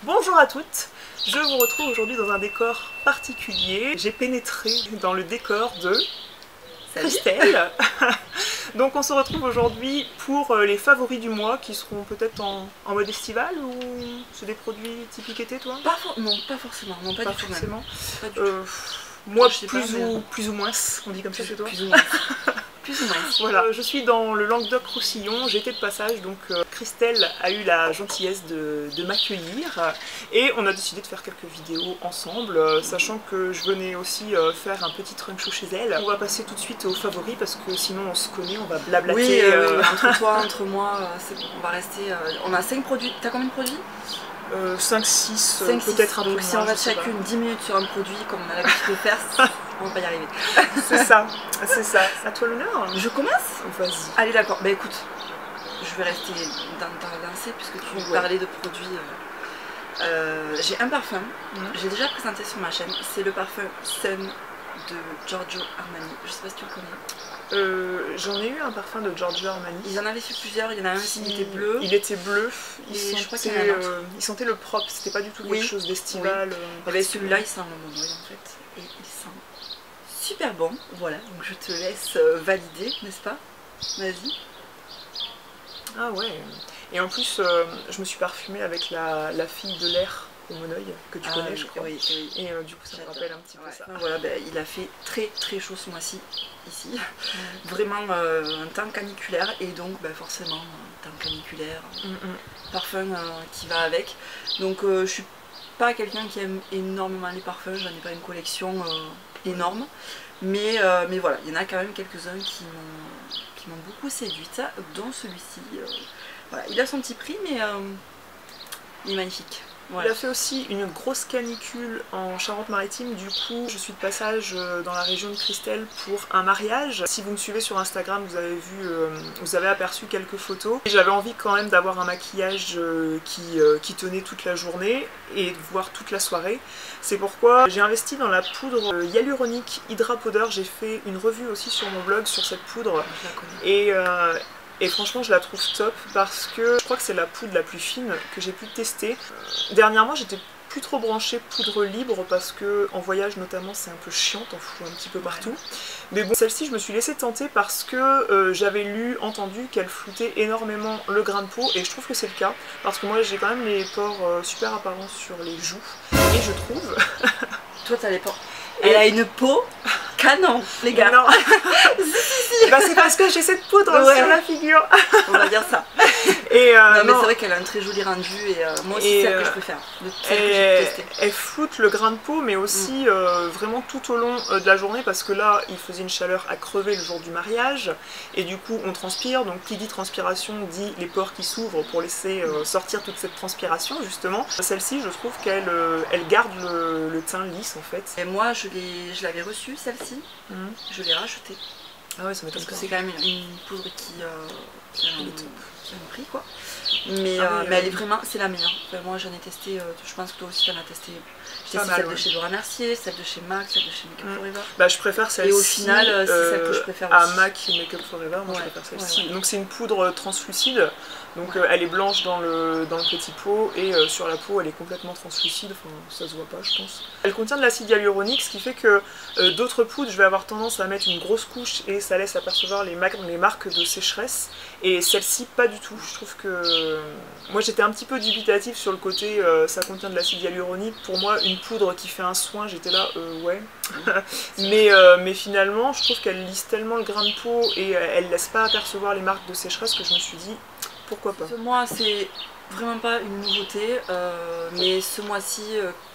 Bonjour à toutes, je vous retrouve aujourd'hui dans un décor particulier. J'ai pénétré dans le décor de Christelle. Donc on se retrouve aujourd'hui pour les favoris du mois qui seront peut-être en mode estival ou c'est des produits typiques été toi? Non, pas forcément, non, pas du tout forcément. Pas du tout. Moi plus ou moins, on dit comme ça chez toi? Plus ou moins. Plus ou moins. Voilà, je suis dans le Languedoc-Roussillon, j'étais de passage, donc Christelle a eu la gentillesse de m'accueillir et on a décidé de faire quelques vidéos ensemble, sachant que je venais aussi faire un petit trunk show chez elle. On va passer tout de suite aux favoris parce que sinon on se connaît, on va blablater. Oui, entre toi, entre moi, on va rester... on a 5 produits, t'as combien de produits 5-6, peut-être un peu moins. Si on reste chacune 10 minutes sur un produit comme on a l'habitude de faire, on va pas y arriver. C'est ça, c'est ça. À toi l'honneur. Je commence? Vas-y. Allez d'accord, bah écoute, je vais rester dans ta lancée puisque tu veux parler de produits. J'ai un parfum, j'ai déjà présenté sur ma chaîne, c'est le parfum Sun de Giorgio Armani, je sais pas si tu le connais. J'en ai eu un parfum de Giorgio Armani. Ils en avaient fait plusieurs, il y en a un qui était bleu. Il était bleu, il sentait le propre, c'était pas du tout quelque chose d'estival. Celui-là il sent le monoï en fait, et il sent super bon, voilà, donc je te laisse valider, n'est-ce pas? Vas-y. Ah ouais, et en plus je me suis parfumée avec la fille de l'air au monoï que tu connais je crois. Oui. Et du coup ça me rappelle un petit peu ça. Voilà, il a fait très chaud ce mois-ci, ici. Vraiment un temps caniculaire et donc forcément un temps caniculaire, parfum qui va avec. Donc je suis pas quelqu'un qui aime énormément les parfums, j'en ai pas une collection énorme. Mais voilà, il y en a quand même quelques-uns qui m'ont beaucoup séduite, dont celui-ci. Voilà, il a son petit prix mais il est magnifique. Voilà. Il a fait aussi une grosse canicule en Charente-Maritime, du coup je suis de passage dans la région de Christelle pour un mariage. Si vous me suivez sur Instagram, vous avez vu, vous avez aperçu quelques photos. J'avais envie quand même d'avoir un maquillage qui tenait toute la journée et de voir toute la soirée. C'est pourquoi j'ai investi dans la poudre hyaluronique Hydra Powder. J'ai fait une revue aussi sur mon blog sur cette poudre. Je la connais. Et franchement je la trouve top parce que je crois que c'est la poudre la plus fine que j'ai pu tester. Dernièrement j'étais plus trop branchée poudre libre parce que en voyage notamment c'est un peu chiant, t'en fous un petit peu partout. Mais bon, celle-ci je me suis laissée tenter parce que j'avais entendu qu'elle floutait énormément le grain de peau et je trouve que c'est le cas parce que moi j'ai quand même les pores super apparents sur les joues et je trouve... Toi t'as les pores. Elle a une peau canon, les gars. Non. C'est parce que j'ai cette poudre sur la figure. On va dire ça. Et non mais c'est vrai qu'elle a un très joli rendu et moi aussi c'est celle que je préfère. Elle floute le grain de peau mais aussi vraiment tout au long de la journée parce que là il faisait une chaleur à crever le jour du mariage et du coup on transpire, donc qui dit transpiration dit les pores qui s'ouvrent pour laisser sortir toute cette transpiration justement. Celle-ci je trouve qu'elle garde le teint lisse en fait. Et moi je l'avais reçue celle-ci, je l'ai rachetée. Ah ouais, ça m'étonne parce que c'est quand même une poudre qui a un prix quoi. Mais, mais elle est vraiment, c'est la meilleure. Enfin, moi j'en ai testé, je pense que toi aussi t'en as testé. J'ai testé celle de chez Laura Mercier, celle de chez MAC, celle de chez Make Up Forever. Bah je préfère celle-ci. Et au final c'est celle que je préfère à aussi. MAC et Make Up Forever, moi je préfère celle-ci. Donc c'est une poudre translucide, donc elle est blanche dans le petit pot et sur la peau elle est complètement translucide, enfin ça se voit pas je pense. Elle contient de l'acide hyaluronique, ce qui fait que d'autres poudres je vais avoir tendance à mettre une grosse couche et ça laisse apercevoir les marques de sécheresse et celle-ci pas du tout. Je trouve que moi j'étais un petit peu dubitative sur le côté ça contient de l'acide hyaluronique. Pour moi une poudre qui fait un soin, j'étais là ouais. mais finalement je trouve qu'elle lisse tellement le grain de peau et elle laisse pas apercevoir les marques de sécheresse que je me suis dit pourquoi pas. Moi c'est vraiment pas une nouveauté mais ce mois-ci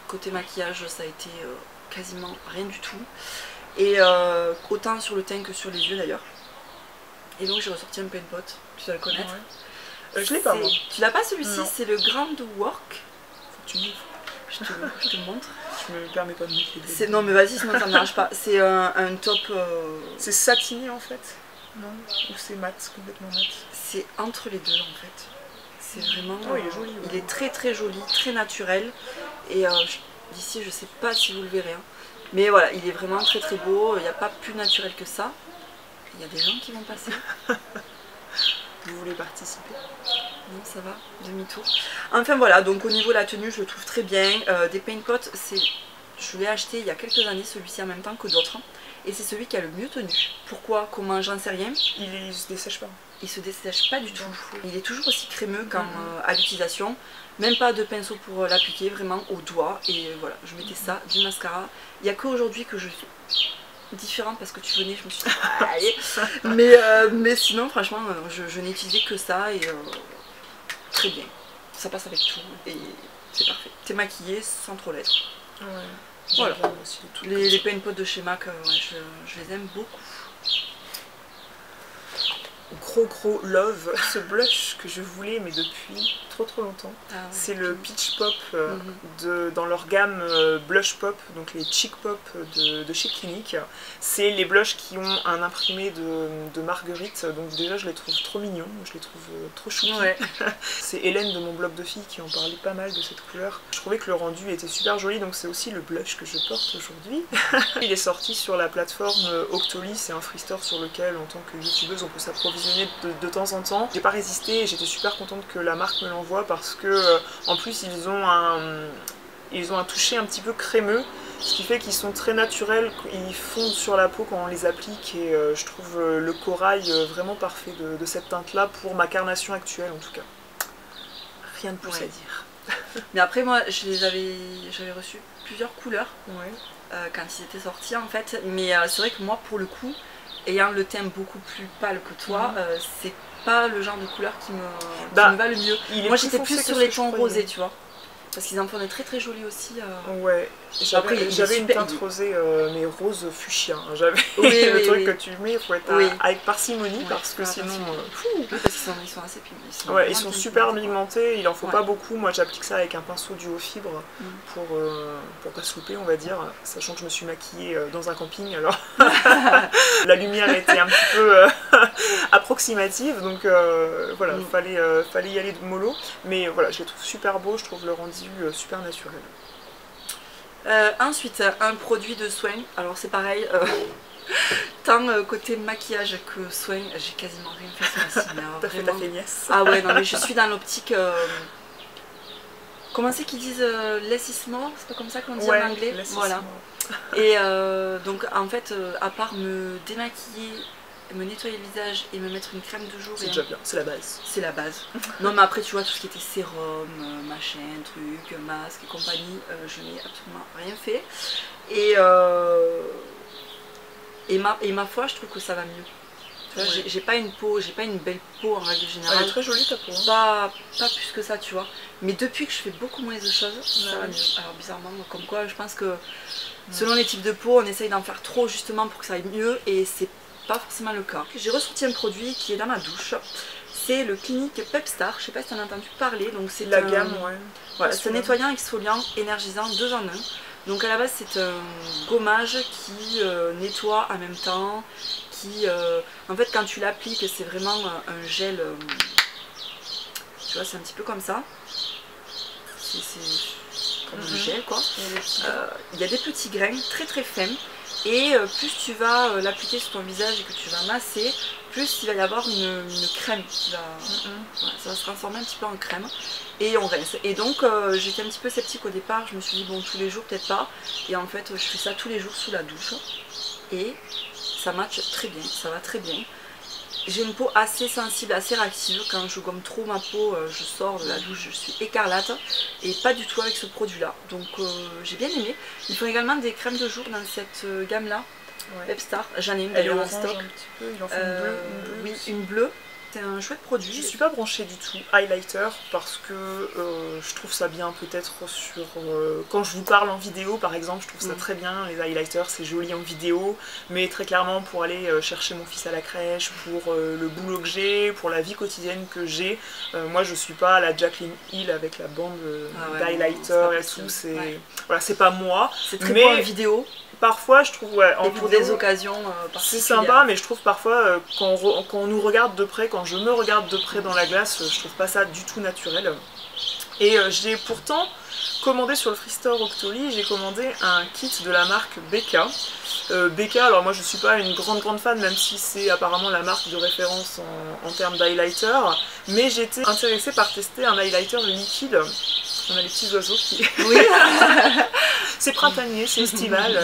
côté maquillage ça a été quasiment rien du tout et autant sur le teint que sur les yeux d'ailleurs. Et donc j'ai ressorti un paint pot, tu dois le connaître. Je l'ai pas moi. Tu l'as pas celui-ci, c'est le Grand Work. Faut que tu m'ouvres. Je te le montre. Je me permets pas de mettre les deux. Non mais vas-y sinon ça ne marche pas. C'est un top... C'est satiné en fait? Non? Ou c'est mat, complètement mat? C'est entre les deux en fait. C'est vraiment... Oh, il est joli. Il est très joli, très naturel. Et d'ici je sais pas si vous le verrez. Hein. Mais voilà, il est vraiment très beau. Il n'y a pas plus naturel que ça. Il y a des gens qui vont passer. vous voulez participer. Non, ça va, demi-tour. Enfin voilà, donc au niveau de la tenue, je le trouve très bien. Des paint pots, je l'ai acheté il y a quelques années, celui-ci en même temps que d'autres. Et c'est celui qui a le mieux tenu. Pourquoi? Comment? J'en sais rien. Il se dessèche pas. Il se dessèche pas du tout. Il est toujours aussi crémeux quand, à l'utilisation. Même pas de pinceau pour l'appliquer, vraiment au doigt. Et voilà, je mettais ça, du mascara. Il n'y a qu'aujourd'hui que je fais différent parce que tu venais, je me suis dit, allez. Mais sinon, franchement, je n'ai utilisé que ça et très bien. Ça passe avec tout et c'est parfait. T'es maquillée sans trop l'être. Ouais. Voilà. Les paint pots de chez MAC, je les aime beaucoup. Gros love, ce blush que je voulais mais depuis trop longtemps. Ah ouais, c'est le Peach Pop dans leur gamme Blush Pop, donc les Cheek Pop de chez Clinique. C'est les blushs qui ont un imprimé de Marguerite, donc déjà je les trouve trop mignons, je les trouve trop chouki. Ouais. C'est Hélène de mon blog de filles qui en parlait pas mal de cette couleur. Je trouvais que le rendu était super joli, donc c'est aussi le blush que je porte aujourd'hui. Il est sorti sur la plateforme Octoly, c'est un free store sur lequel en tant que youtubeuse on peut s'approvisionner de temps en temps. J'ai pas résisté et j'étais super contente que la marque me l'envoie parce que en plus ils ont un toucher un petit peu crémeux, ce qui fait qu'ils sont très naturels, ils fondent sur la peau quand on les applique et je trouve le corail vraiment parfait de cette teinte là pour ma carnation actuelle en tout cas. Rien de plus à dire. Mais après moi j'avais reçu plusieurs couleurs quand ils étaient sortis en fait, mais c'est vrai que moi pour le coup, ayant le teint beaucoup plus pâle que toi, c'est pas le genre de couleur qui me va le mieux. Moi j'étais plus sur les tons rosés, tu vois. Parce qu'ils en font des très jolis aussi. Ouais, j'avais une teinte rosée, mais rose fuchsia. J'avais le truc que tu mets, il faut être avec parcimonie parce que sinon. Parce qu'ils sont assez pigmentés. Ouais, ils sont super pigmentés, il en faut pas beaucoup. Moi j'applique ça avec un pinceau duo fibre pour pas se louper, on va dire. Sachant que je me suis maquillée dans un camping, alors la lumière était un petit peu approximative, donc voilà, fallait y aller de mollo. Mais voilà, je les trouve super beaux, je trouve le rendu super naturel. Ensuite, un produit de soin. Alors c'est pareil, tant côté maquillage que soin, j'ai quasiment rien fait ce mois-ci. T'as fait ta feignasse. Ah ouais, non mais je suis dans l'optique... comment c'est qu'ils disent less is more? C'est pas comme ça qu'on dit en anglais? Voilà. Et donc en fait, à part me démaquiller, me nettoyer le visage et me mettre une crème de jour. C'est déjà bien, c'est la base. C'est la base. Non mais après tu vois tout ce qui était sérum, machin, truc, masque et compagnie, je n'ai absolument rien fait. Et ma foi, je trouve que ça va mieux. Tu vois, j'ai pas une belle peau en règle générale. Elle est très jolie ta peau. Hein. Pas plus que ça, tu vois. Mais depuis que je fais beaucoup moins de choses, ça va mieux. Alors bizarrement, comme quoi, je pense que selon les types de peau, on essaye d'en faire trop justement pour que ça aille mieux et c'est pas forcément le cas. J'ai ressorti un produit qui est dans ma douche. C'est le Clinique Pepstar. Je sais pas si tu en as entendu parler. Donc c'est la gamme, Voilà, c'est un nettoyant, exfoliant, énergisant, 2 en 1. Donc à la base c'est un gommage qui nettoie en même temps, qui en fait quand tu l'appliques c'est vraiment un gel, tu vois c'est un petit peu comme ça, c'est comme un gel quoi. Il y a des petits grains très fins et plus tu vas l'appliquer sur ton visage et que tu vas masser, plus il va y avoir une crème qui va, voilà, ça va se transformer un petit peu en crème et on rince. Et donc j'étais un petit peu sceptique au départ, je me suis dit bon tous les jours peut-être pas, et en fait je fais ça tous les jours sous la douche et ça match très bien, ça va très bien. J'ai une peau assez sensible, assez réactive, quand je gomme trop ma peau, je sors de la douche, je suis écarlate et pas du tout avec ce produit là, donc j'ai bien aimé. Ils font également des crèmes de jour dans cette gamme là. Pepstar, j'en ai une d'ailleurs en stock. Il en faut une bleue. Oui, une bleue. C'est un chouette produit. Je suis pas branchée du tout highlighter parce que je trouve ça bien peut-être sur... quand je vous parle en vidéo par exemple, je trouve ça très bien, les highlighters c'est joli en vidéo, mais très clairement pour aller chercher mon fils à la crèche, pour le boulot que j'ai, pour la vie quotidienne que j'ai, moi je suis pas la Jaclyn Hill avec la bande d'highlighter et tout, voilà, c'est pas moi. C'est très beau en vidéo. Parfois je trouve et pour des occasions particulières. C'est sympa, mais je trouve parfois quand on nous regarde de près, quand je me regarde de près dans la glace, je trouve pas ça du tout naturel. Et j'ai pourtant commandé sur le Freestore Octoly, j'ai commandé un kit de la marque BK. BK, alors moi je suis pas une grande fan, même si c'est apparemment la marque de référence en termes d'highlighter, mais j'étais intéressée par tester un highlighter liquide. On a les petits oiseaux qui... Oui. C'est printanier, c'est estival.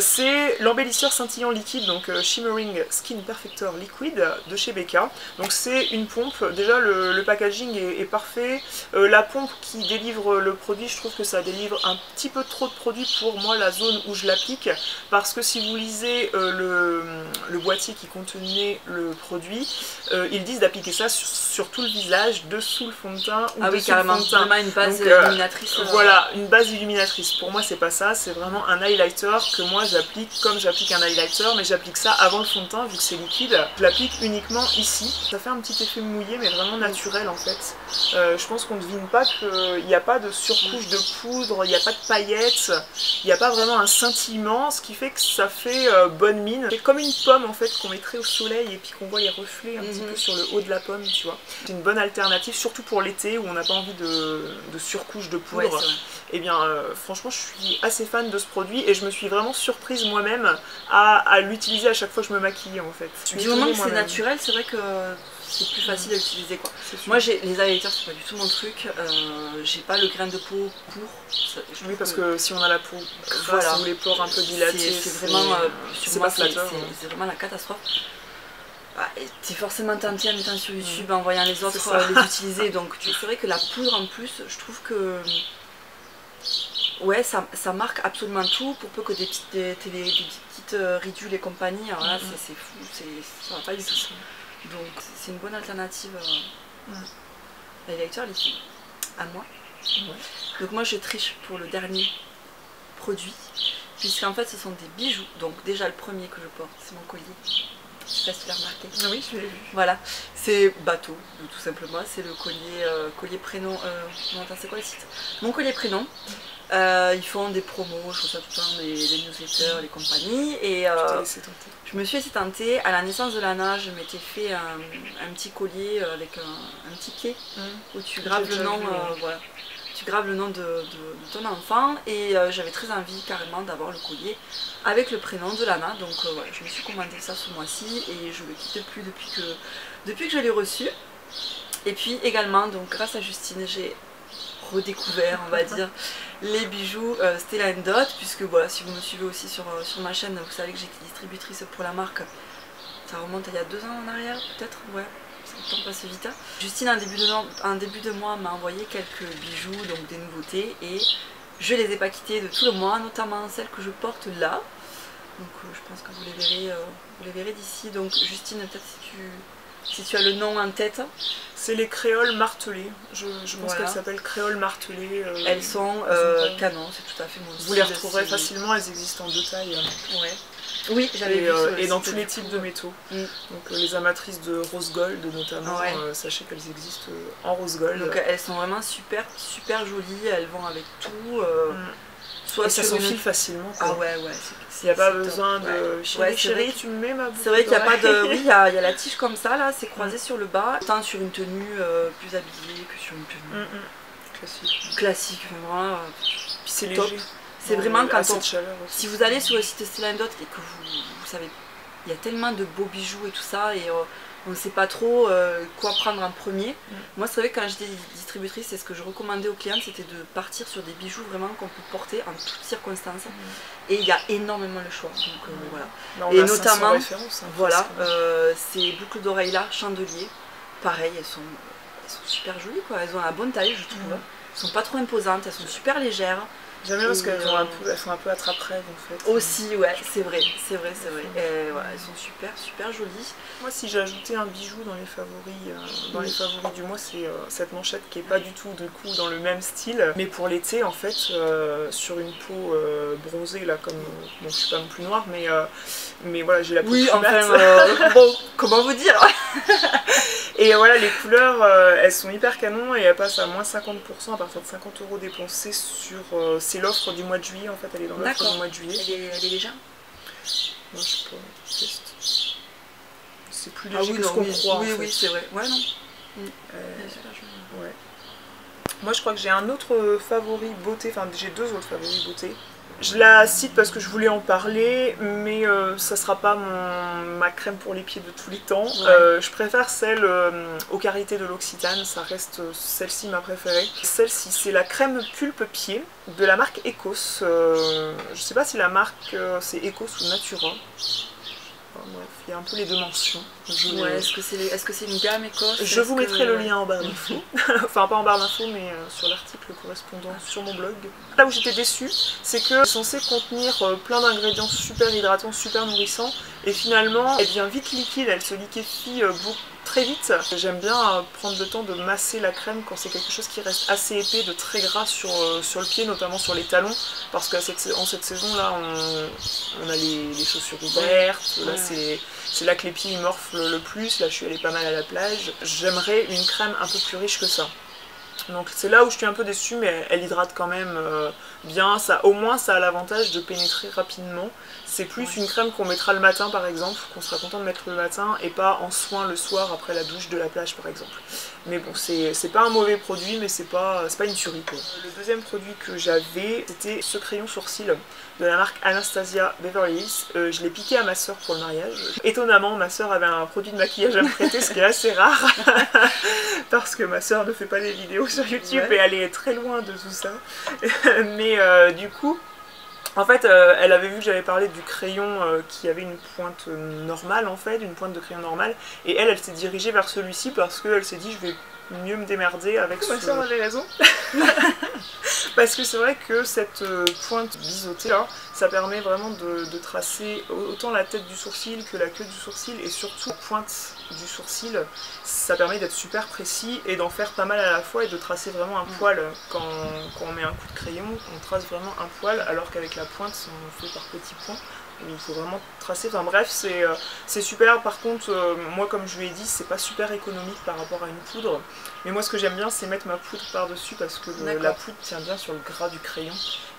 C'est l'embellisseur scintillant liquide, donc Shimmering Skin Perfector Liquid de chez BK. Donc c'est une pompe, déjà le packaging est parfait. La pompe qui délivre le produit, je trouve que ça délivre un petit peu trop de produit pour moi, la zone où je l'applique. Parce que si vous lisez le boîtier qui contenait le produit, ils disent d'appliquer ça sur tout le visage, dessous le fond de teint ou dessous le fond de teint. Vraiment une base illuminatrice. Voilà, une base illuminatrice. Pour moi c'est pas ça, c'est vraiment un highlighter que moi j'applique comme j'applique un highlighter, mais j'applique ça avant le fond de teint vu que c'est liquide. Je l'applique uniquement ici. Ça fait un petit effet mouillé mais vraiment naturel en fait. Je pense qu'on ne devine pas qu'il n'y a pas de surcouche de poudre, il n'y a pas de paillettes, il n'y a pas vraiment un scintillement, ce qui fait que ça fait bonne mine. C'est comme une pomme en fait qu'on mettrait au soleil et puis qu'on voit les reflets un petit peu sur le haut de la pomme, tu vois. C'est une bonne alternative, surtout pour l'été où on n'a pas envie de surcouche de poudre. Ouais, et bien franchement je suis assez fan de ce produit et je me suis vraiment surprise moi-même à l'utiliser à chaque fois que je me maquille en fait. Du moment que c'est naturel, c'est vrai que c'est plus facile à utiliser quoi. Moi les highlighters c'est pas du tout mon truc, j'ai pas le grain de peau pour. Oui parce que si on a la peau grasse ou les pores un peu dilatés, c'est vraiment, c'est pas flatteur. C'est vraiment la catastrophe. T'es forcément tenté en étant sur YouTube, en voyant les autres les utiliser, donc c'est vrai que la poudre en plus, je trouve que ouais, ça marque absolument tout, pour peu que des petites ridules et compagnie, alors là c'est fou, ça va pas du tout. Donc c'est une bonne alternative highlighter liquide, à moi. Donc moi je triche pour le dernier produit, puisqu'en fait ce sont des bijoux, donc déjà le premier que je porte c'est mon collier. Je sais pas si tu l'as remarqué. Ah oui, je l'ai vu. Voilà, c'est bateau, tout simplement. C'est le collier prénom. Non, attends, c'est quoi le site? Mon collier prénom. Ils font des promos, je trouve ça tout le temps, les newsletters, les compagnies. Et je me suis laissé tenter. À la naissance de Lana, je m'étais fait un petit collier avec un petit quai où tu graves le nom. Voilà. Tu graves le nom de ton enfant et j'avais très envie carrément d'avoir le collier avec le prénom de Lana, donc voilà, je me suis commandé ça ce mois-ci et je ne le quitte plus depuis que je l'ai reçu. Et puis également, donc grâce à Justine, j'ai redécouvert, on va dire, les bijoux Stella & Dot, puisque voilà, si vous me suivez aussi sur ma chaîne, vous savez que j'étais distributrice pour la marque. Ça remonte à il y a 2 ans en arrière, peut-être, ouais. Le temps passe vite. Justine en début de mois m'a envoyé quelques bijoux, donc des nouveautés, et je les ai pas quittés de tout le mois, notamment celles que je porte là. Donc je pense que vous les verrez d'ici. Donc Justine, peut-être si tu as le nom en tête. C'est les créoles martelées. Je pense qu'elles s'appellent créoles martelées. Elles sont canon, c'est tout à fait mon style. Vous les retrouverez facilement, elles existent en 2 tailles. Ouais. Oui, j'avais vu et dans tous les types de métaux. Donc les amatrices de rose gold notamment, sachez qu'elles existent en rose gold. Donc elles sont vraiment super jolies, elles vont avec tout. Soit ça s'enfile facilement. Quoi. Ah ouais, il n'y a pas besoin de chérie, tu me mets ma boucle. C'est vrai qu'il n'y a pas de. Oui, il y a la tige comme ça, là, c'est croisé sur le bas. Tant sur une tenue plus habillée que sur une tenue classique. Vraiment. Puis c'est top. léger. C'est vraiment quand si vous allez sur le site Stella & Dot et que vous savez, il y a tellement de beaux bijoux et tout ça, et on ne sait pas trop quoi prendre en premier. Moi c'est vrai que quand j'étais distributrice, c'est ce que je recommandais aux clientes, c'était de partir sur des bijoux vraiment qu'on peut porter en toutes circonstances. Et il y a énormément le choix. Donc voilà. Là, et notamment, voilà, ces boucles d'oreilles là, chandelier, pareil, elles sont super jolies quoi. Elles ont la bonne taille je trouve. Elles sont pas trop imposantes, elles sont super légères. J'aime bien parce qu'elles sont un peu attrape-rêves en fait. Aussi, ouais, c'est vrai. Et voilà, elles sont super jolies. Moi, si j'ai ajouté un bijou dans les favoris du mois, c'est cette manchette qui est pas du tout du coup dans le même style. Mais pour l'été, en fait, sur une peau bronzée là, comme bon, je suis pas non plus noire, mais voilà, j'ai la peau bon, comment vous dire. Et voilà, les couleurs, elles sont hyper canon et elles passent à moins 50% à partir de 50 € dépensés sur. C'est l'offre du mois de juillet en fait, elle est dans l'offre du mois de juillet. Elle est légère? Non, je sais pas, test. C'est plus léger que ce qu'on croit. Oui, c'est vrai. Ouais, non. Ouais. Moi je crois que j'ai un autre favori beauté, enfin j'ai 2 autres favoris beauté. Je la cite parce que je voulais en parler, mais ça sera pas ma crème pour les pieds de tous les temps. Ouais. Je préfère celle aux Karité de l'Occitane, ça reste celle-ci ma préférée. Celle-ci c'est la crème pulpe pied de la marque Ecos. Je sais pas si la marque c'est Ecos ou Natura. Enfin, bref, il y a un peu les 2 mentions. Ouais, est-ce que c'est une gamme Ecos? Je vous mettrai le lien en barre d'infos. Enfin, pas en barre d'infos, mais sur l'article correspondant sur mon blog. Là où j'étais déçue, c'est que c'est censé contenir plein d'ingrédients super hydratants, super nourrissants. Et finalement, elle devient vite liquide, elle se liquéfie très vite. J'aime bien prendre le temps de masser la crème quand c'est quelque chose qui reste assez épais, de très gras sur le pied, notamment sur les talons. Parce qu'en cette saison-là, on a les chaussures ouvertes. Là, c'est là que les pieds ils morflent le plus. Là, je suis allée pas mal à la plage. J'aimerais une crème un peu plus riche que ça. Donc c'est là où je suis un peu déçue, mais elle hydrate quand même bien. Au moins ça a l'avantage de pénétrer rapidement. C'est plus une crème qu'on mettra le matin par exemple, qu'on sera content de mettre le matin et pas en soin le soir après la douche de la plage par exemple. Mais bon, c'est pas un mauvais produit, mais c'est pas une tuerie quoi. Le deuxième produit que j'avais, c'était ce crayon sourcil de la marque Anastasia Beverly Hills. Je l'ai piqué à ma soeur pour le mariage. Étonnamment, ma soeur avait un produit de maquillage à me prêter, ce qui est assez rare. Parce que ma soeur ne fait pas des vidéos sur YouTube et elle est très loin de tout ça. Mais du coup, en fait, elle avait vu que j'avais parlé du crayon qui avait une pointe normale en fait, une pointe de crayon normale. Et elle s'est dirigée vers celui-ci parce qu'elle s'est dit je vais mieux me démerder avec ce... Ma soeur avait raison. Parce que c'est vrai que cette pointe biseautée là, ça permet vraiment de tracer autant la tête du sourcil que la queue du sourcil et surtout la pointe du sourcil. Ça permet d'être super précis et d'en faire pas mal à la fois et de tracer vraiment un poil. Quand on met un coup de crayon, on trace vraiment un poil alors qu'avec la pointe, on fait par petits points. Il faut vraiment tracer, enfin bref c'est super. Par contre moi comme je lui ai dit c'est pas super économique par rapport à une poudre, mais moi ce que j'aime bien c'est mettre ma poudre par dessus parce que la poudre tient bien sur le gras du crayon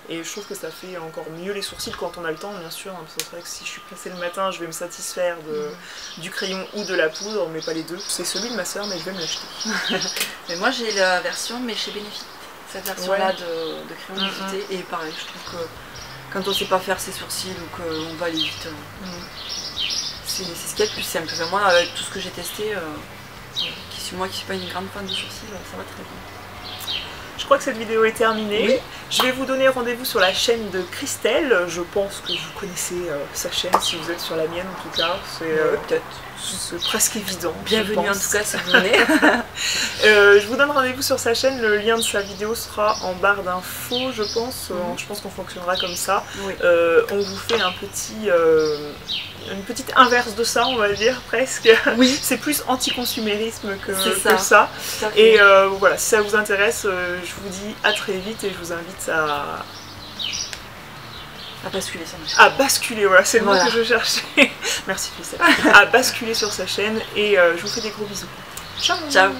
et je trouve que ça fait encore mieux les sourcils quand on a le temps bien sûr, hein, c'est vrai que si je suis pressée le matin je vais me satisfaire du crayon ou de la poudre mais pas les deux. C'est celui de ma soeur mais je vais me l'acheter. Mais moi j'ai la version mais chez Benefit, cette version là de crayon biseauté et pareil je trouve que quand on sait pas faire ses sourcils ou qu'on va aller vite, c'est ce qu'il y a de plus simple. Enfin, moi, avec tout ce que j'ai testé, moi qui suis pas une grande fan de sourcils, ça va très bien. Je crois que cette vidéo est terminée. Oui. Je vais vous donner rendez-vous sur la chaîne de Christelle. Je pense que vous connaissez sa chaîne si vous êtes sur la mienne en tout cas. C'est presque évident. Bienvenue en tout cas si vous venez. Je vous donne rendez-vous sur sa chaîne. Le lien de sa vidéo sera en barre d'infos je pense. Je pense qu'on fonctionnera comme ça. Oui. On vous fait une petite inverse de ça on va dire presque. Oui. C'est plus anti-consumérisme que ça. Et voilà, si ça vous intéresse, je vous dis à très vite et je vous invite à basculer sur ma chaîne. À basculer, voilà, c'est le mot que je cherchais. Merci Christelle. À basculer sur sa chaîne et je vous fais des gros bisous. Ciao. Ciao.